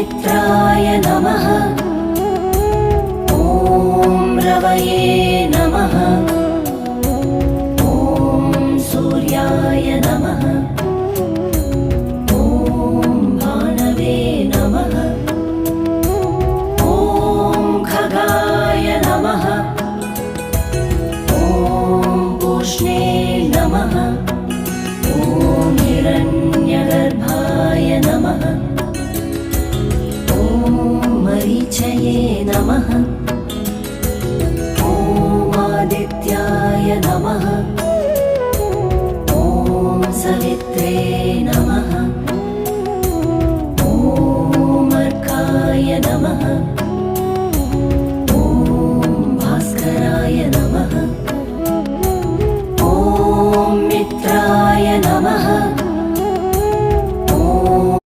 नेत्राय नमः। ॐ रवये नमः। ॐ सूर्याय नमः। ॐ भानवे नमः। ॐ खगाय नमः। ॐ पूष्णे नमः। ॐ हिरण्यगर्भाय नमः। ॐ मरीचये नमः। ॐ आदित्याय नमः।